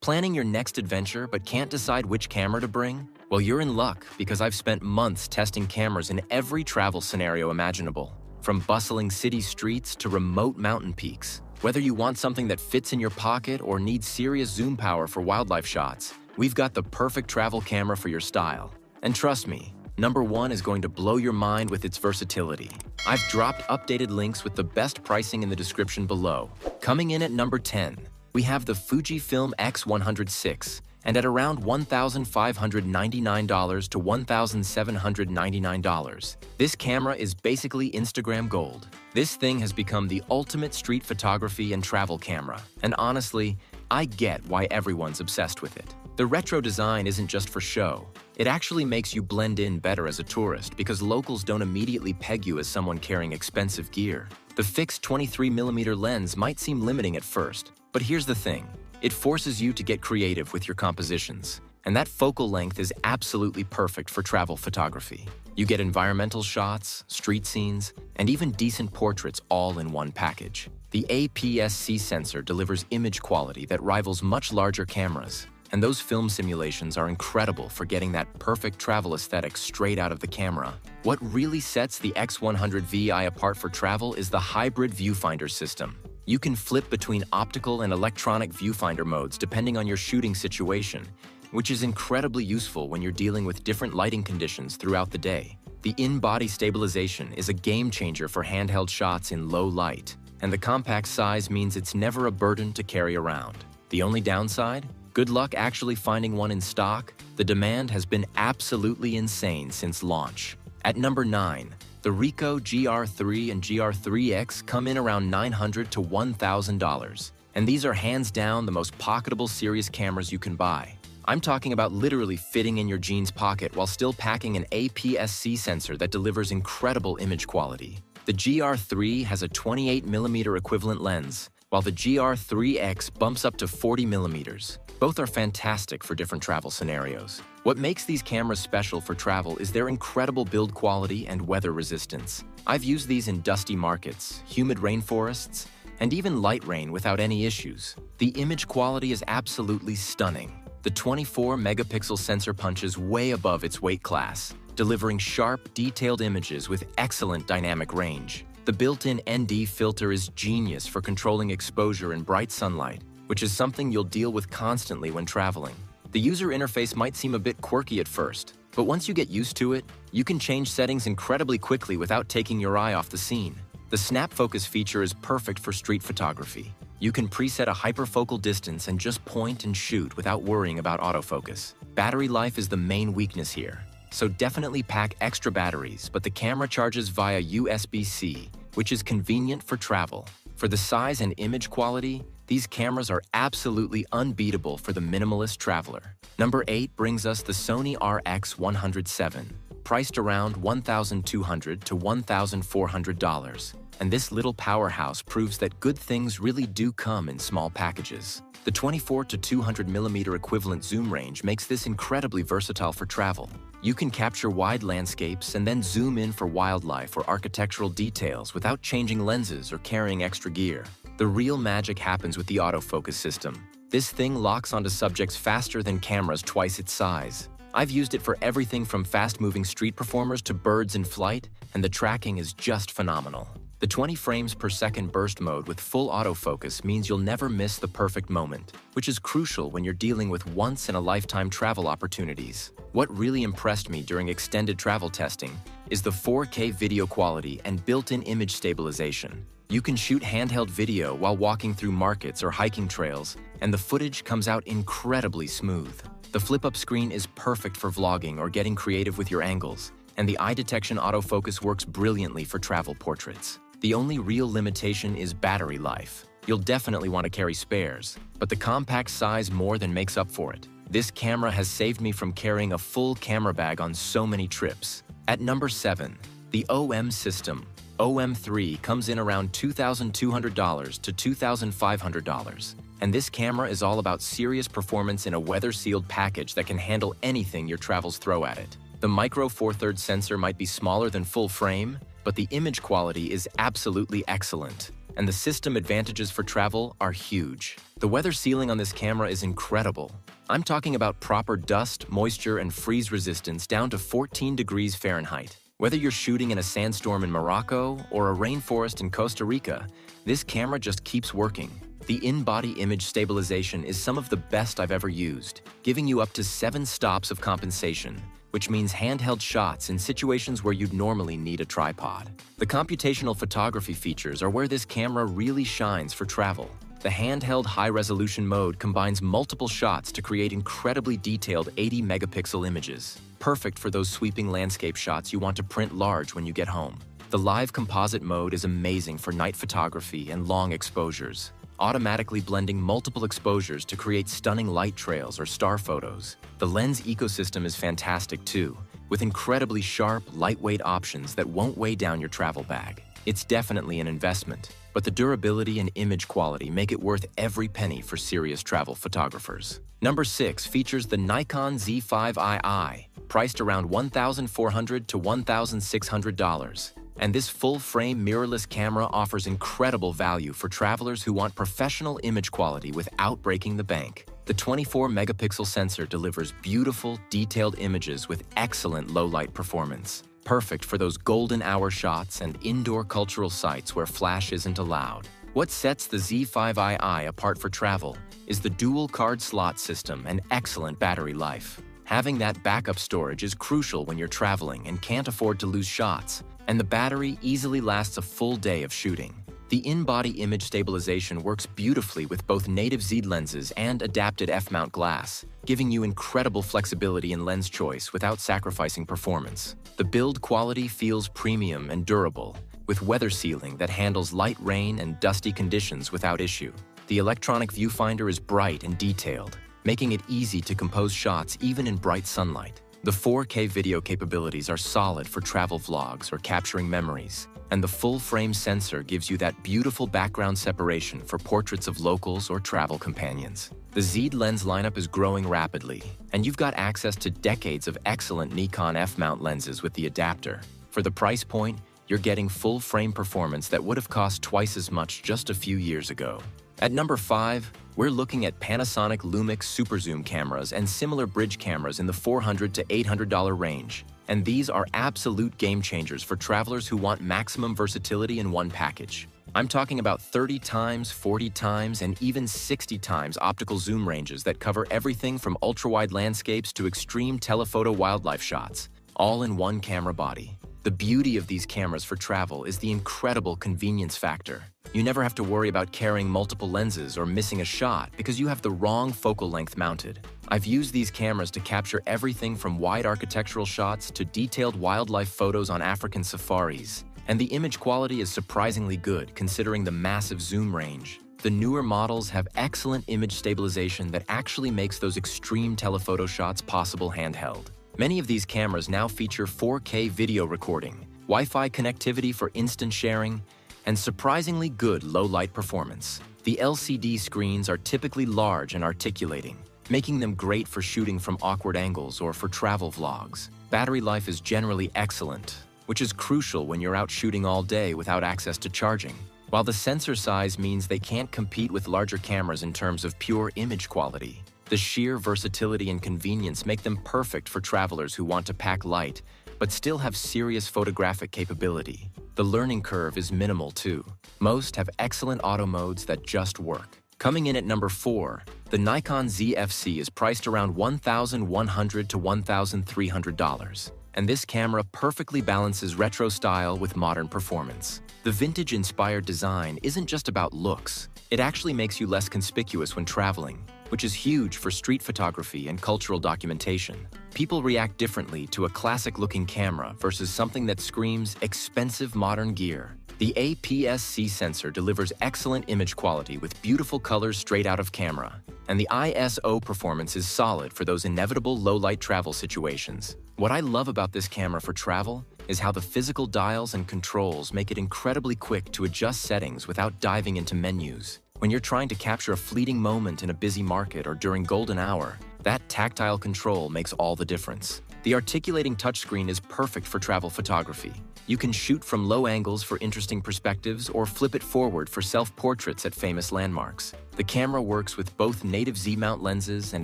Planning your next adventure but can't decide which camera to bring? Well, you're in luck because I've spent months testing cameras in every travel scenario imaginable. From bustling city streets to remote mountain peaks. Whether you want something that fits in your pocket or need serious zoom power for wildlife shots, we've got the perfect travel camera for your style. And trust me, number one is going to blow your mind with its versatility. I've dropped updated links with the best pricing in the description below. Coming in at number 10, we have the Fujifilm X106, and at around $1,599 to $1,799. This camera is basically Instagram gold. This thing has become the ultimate street photography and travel camera, and honestly, I get why everyone's obsessed with it. The retro design isn't just for show. It actually makes you blend in better as a tourist because locals don't immediately peg you as someone carrying expensive gear. The fixed 23mm lens might seem limiting at first, but here's the thing. It forces you to get creative with your compositions, and that focal length is absolutely perfect for travel photography. You get environmental shots, street scenes, and even decent portraits all in one package. The APS-C sensor delivers image quality that rivals much larger cameras, and those film simulations are incredible for getting that perfect travel aesthetic straight out of the camera. What really sets the X100VI apart for travel is the hybrid viewfinder system. You can flip between optical and electronic viewfinder modes depending on your shooting situation, which is incredibly useful when you're dealing with different lighting conditions throughout the day. The in-body stabilization is a game changer for handheld shots in low light, and the compact size means it's never a burden to carry around. The only downside? Good luck actually finding one in stock. The demand has been absolutely insane since launch. At number 9, the Ricoh GR3 and GR3X come in around $900 to $1,000, and these are hands down the most pocketable series cameras you can buy. I'm talking about literally fitting in your jeans pocket while still packing an APS-C sensor that delivers incredible image quality. The GR3 has a 28mm equivalent lens, while the GR3X bumps up to 40mm. Both are fantastic for different travel scenarios. What makes these cameras special for travel is their incredible build quality and weather resistance. I've used these in dusty markets, humid rainforests, and even light rain without any issues. The image quality is absolutely stunning. The 24-megapixel sensor punches way above its weight class, delivering sharp, detailed images with excellent dynamic range. The built-in ND filter is genius for controlling exposure in bright sunlight, which is something you'll deal with constantly when traveling. The user interface might seem a bit quirky at first, but once you get used to it, you can change settings incredibly quickly without taking your eye off the scene. The snap focus feature is perfect for street photography. You can preset a hyperfocal distance and just point and shoot without worrying about autofocus. Battery life is the main weakness here, so definitely pack extra batteries, but the camera charges via USB-C, which is convenient for travel. For the size and image quality, these cameras are absolutely unbeatable for the minimalist traveler. Number 8 brings us the Sony RX107, priced around $1,200 to $1,400. And this little powerhouse proves that good things really do come in small packages. The 24 to 200mm equivalent zoom range makes this incredibly versatile for travel. You can capture wide landscapes and then zoom in for wildlife or architectural details without changing lenses or carrying extra gear. The real magic happens with the autofocus system. This thing locks onto subjects faster than cameras twice its size. I've used it for everything from fast-moving street performers to birds in flight, and the tracking is just phenomenal. The 20 frames per second burst mode with full autofocus means you'll never miss the perfect moment, which is crucial when you're dealing with once-in-a-lifetime travel opportunities. What really impressed me during extended travel testing is the 4K video quality and built-in image stabilization. You can shoot handheld video while walking through markets or hiking trails, and the footage comes out incredibly smooth. The flip-up screen is perfect for vlogging or getting creative with your angles, and the eye detection autofocus works brilliantly for travel portraits. The only real limitation is battery life. You'll definitely want to carry spares, but the compact size more than makes up for it. This camera has saved me from carrying a full camera bag on so many trips. At number 7, the OM system. OM3 comes in around $2,200 to $2,500, and this camera is all about serious performance in a weather-sealed package that can handle anything your travels throw at it. The micro Four Thirds sensor might be smaller than full frame, but the image quality is absolutely excellent. and the system advantages for travel are huge. The weather sealing on this camera is incredible. I'm talking about proper dust, moisture, and freeze resistance down to 14 degrees Fahrenheit. Whether you're shooting in a sandstorm in Morocco or a rainforest in Costa Rica, this camera just keeps working. The in-body image stabilization is some of the best I've ever used, giving you up to 7 stops of compensation, which means handheld shots in situations where you'd normally need a tripod. The computational photography features are where this camera really shines for travel. The handheld high-resolution mode combines multiple shots to create incredibly detailed 80-megapixel images, perfect for those sweeping landscape shots you want to print large when you get home. The live composite mode is amazing for night photography and long exposures, automatically blending multiple exposures to create stunning light trails or star photos. The lens ecosystem is fantastic too, with incredibly sharp, lightweight options that won't weigh down your travel bag. It's definitely an investment, but the durability and image quality make it worth every penny for serious travel photographers. Number 6 features the Nikon Z5II, priced around $1,400 to $1,600. And this full-frame mirrorless camera offers incredible value for travelers who want professional image quality without breaking the bank. The 24-megapixel sensor delivers beautiful, detailed images with excellent low-light performance, perfect for those golden hour shots and indoor cultural sites where flash isn't allowed. What sets the Z5II apart for travel is the dual card slot system and excellent battery life. Having that backup storage is crucial when you're traveling and can't afford to lose shots, and the battery easily lasts a full day of shooting. The in-body image stabilization works beautifully with both native Z lenses and adapted f-mount glass, giving you incredible flexibility in lens choice without sacrificing performance. The build quality feels premium and durable, with weather sealing that handles light rain and dusty conditions without issue. The electronic viewfinder is bright and detailed, making it easy to compose shots even in bright sunlight. The 4K video capabilities are solid for travel vlogs or capturing memories, and the full-frame sensor gives you that beautiful background separation for portraits of locals or travel companions. The Z lens lineup is growing rapidly, and you've got access to decades of excellent Nikon f-mount lenses with the adapter. For the price point, you're getting full-frame performance that would have cost twice as much just a few years ago. At number 5, we're looking at Panasonic Lumix superzoom cameras and similar bridge cameras in the $400 to $800 range. And these are absolute game changers for travelers who want maximum versatility in one package. I'm talking about 30 times, 40 times, and even 60 times optical zoom ranges that cover everything from ultra-wide landscapes to extreme telephoto wildlife shots, all in one camera body. The beauty of these cameras for travel is the incredible convenience factor. You never have to worry about carrying multiple lenses or missing a shot because you have the wrong focal length mounted. I've used these cameras to capture everything from wide architectural shots to detailed wildlife photos on African safaris, and the image quality is surprisingly good considering the massive zoom range. The newer models have excellent image stabilization that actually makes those extreme telephoto shots possible handheld. Many of these cameras now feature 4K video recording, Wi-Fi connectivity for instant sharing, and surprisingly good low-light performance. The LCD screens are typically large and articulating, making them great for shooting from awkward angles or for travel vlogs. Battery life is generally excellent, which is crucial when you're out shooting all day without access to charging. While the sensor size means they can't compete with larger cameras in terms of pure image quality, the sheer versatility and convenience make them perfect for travelers who want to pack light but still have serious photographic capability. The learning curve is minimal too. Most have excellent auto modes that just work. Coming in at number 4, the Nikon ZFC is priced around $1,100 to $1,300. And this camera perfectly balances retro style with modern performance. The vintage-inspired design isn't just about looks. It actually makes you less conspicuous when traveling, which is huge for street photography and cultural documentation. People react differently to a classic-looking camera versus something that screams expensive modern gear. The APS-C sensor delivers excellent image quality with beautiful colors straight out of camera, and the ISO performance is solid for those inevitable low-light travel situations. What I love about this camera for travel is how the physical dials and controls make it incredibly quick to adjust settings without diving into menus. When you're trying to capture a fleeting moment in a busy market or during golden hour, that tactile control makes all the difference. The articulating touchscreen is perfect for travel photography. You can shoot from low angles for interesting perspectives or flip it forward for self-portraits at famous landmarks. The camera works with both native Z-mount lenses and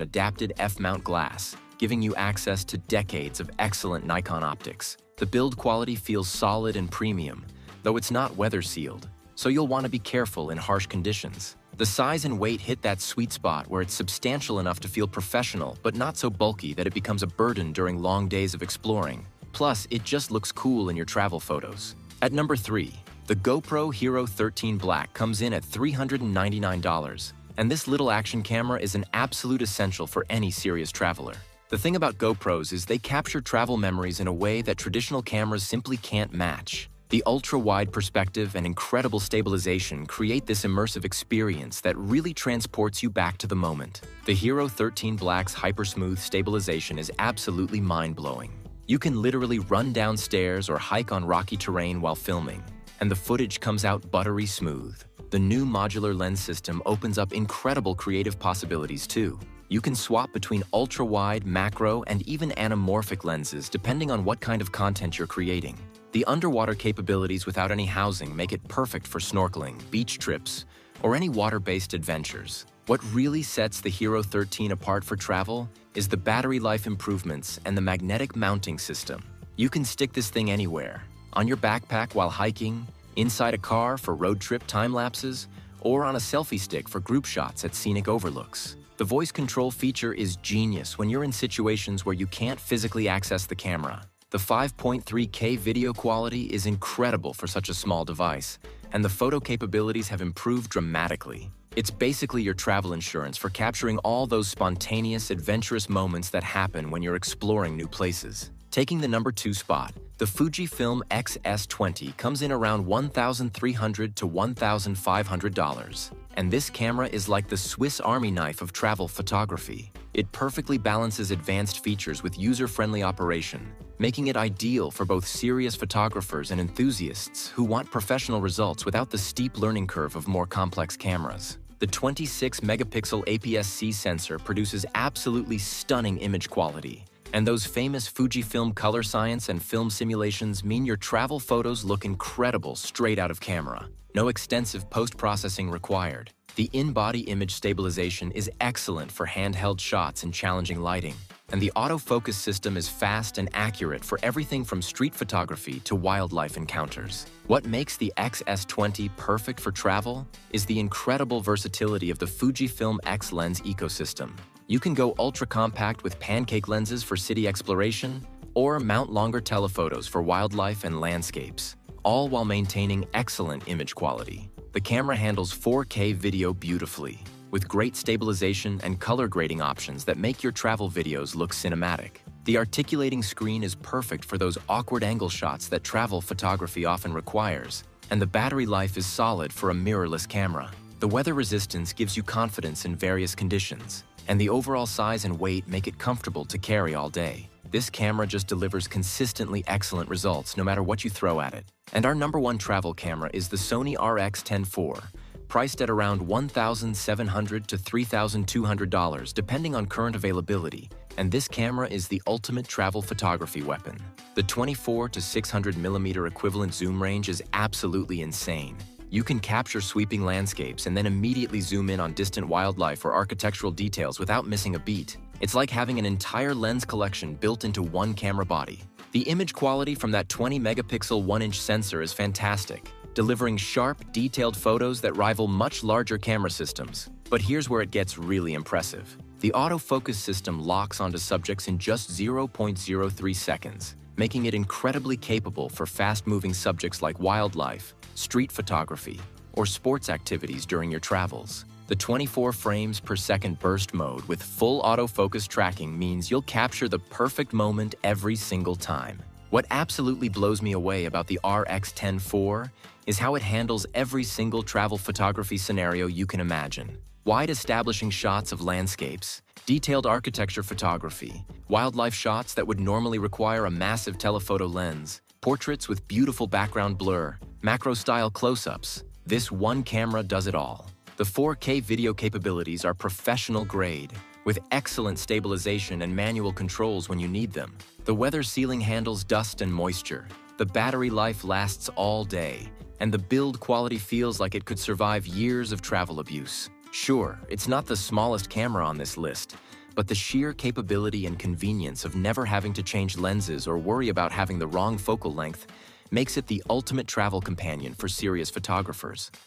adapted F-mount glass, giving you access to decades of excellent Nikon optics. The build quality feels solid and premium, though it's not weather-sealed, so you'll want to be careful in harsh conditions. The size and weight hit that sweet spot where it's substantial enough to feel professional, but not so bulky that it becomes a burden during long days of exploring. Plus, it just looks cool in your travel photos. At number 3, the GoPro Hero 13 Black comes in at $399, and this little action camera is an absolute essential for any serious traveler. The thing about GoPros is they capture travel memories in a way that traditional cameras simply can't match. The ultra-wide perspective and incredible stabilization create this immersive experience that really transports you back to the moment. The Hero 13 Black's hyper-smooth stabilization is absolutely mind-blowing. You can literally run down stairs or hike on rocky terrain while filming, and the footage comes out buttery smooth. The new modular lens system opens up incredible creative possibilities too. You can swap between ultra-wide, macro, and even anamorphic lenses depending on what kind of content you're creating. The underwater capabilities without any housing make it perfect for snorkeling, beach trips, or any water-based adventures. What really sets the Hero 13 apart for travel is the battery life improvements and the magnetic mounting system. You can stick this thing anywhere, on your backpack while hiking, inside a car for road trip time-lapses, or on a selfie stick for group shots at scenic overlooks. The voice control feature is genius when you're in situations where you can't physically access the camera. The 5.3K video quality is incredible for such a small device, and the photo capabilities have improved dramatically. It's basically your travel insurance for capturing all those spontaneous, adventurous moments that happen when you're exploring new places. Taking the number 2 spot, the Fujifilm X-S20 comes in around $1,300 to $1,500, and this camera is like the Swiss Army knife of travel photography. It perfectly balances advanced features with user-friendly operation, making it ideal for both serious photographers and enthusiasts who want professional results without the steep learning curve of more complex cameras. The 26-megapixel APS-C sensor produces absolutely stunning image quality, and those famous Fujifilm color science and film simulations mean your travel photos look incredible straight out of camera. No extensive post-processing required. The in-body image stabilization is excellent for handheld shots in challenging lighting, and the autofocus system is fast and accurate for everything from street photography to wildlife encounters. What makes the X-S20 perfect for travel is the incredible versatility of the Fujifilm X lens ecosystem. You can go ultra-compact with pancake lenses for city exploration, or mount longer telephotos for wildlife and landscapes, all while maintaining excellent image quality. The camera handles 4K video beautifully, with great stabilization and color grading options that make your travel videos look cinematic. The articulating screen is perfect for those awkward angle shots that travel photography often requires, and the battery life is solid for a mirrorless camera. The weather resistance gives you confidence in various conditions, and the overall size and weight make it comfortable to carry all day. This camera just delivers consistently excellent results no matter what you throw at it. And our number 1 travel camera is the Sony RX10 IV, priced at around $1,700 to $3,200 depending on current availability, and this camera is the ultimate travel photography weapon. The 24 to 600mm equivalent zoom range is absolutely insane. You can capture sweeping landscapes and then immediately zoom in on distant wildlife or architectural details without missing a beat. It's like having an entire lens collection built into one camera body. The image quality from that 20-megapixel 1-inch sensor is fantastic, delivering sharp, detailed photos that rival much larger camera systems. But here's where it gets really impressive. The autofocus system locks onto subjects in just 0.03 seconds, making it incredibly capable for fast-moving subjects like wildlife, street photography, or sports activities during your travels. The 24 frames per second burst mode with full autofocus tracking means you'll capture the perfect moment every single time. What absolutely blows me away about the RX10 IV is how it handles every single travel photography scenario you can imagine. Wide establishing shots of landscapes, detailed architecture photography, wildlife shots that would normally require a massive telephoto lens, portraits with beautiful background blur, macro-style close-ups. This one camera does it all. The 4K video capabilities are professional grade, with excellent stabilization and manual controls when you need them. The weather sealing handles dust and moisture. The battery life lasts all day, and the build quality feels like it could survive years of travel abuse. Sure, it's not the smallest camera on this list, but the sheer capability and convenience of never having to change lenses or worry about having the wrong focal length makes it the ultimate travel companion for serious photographers.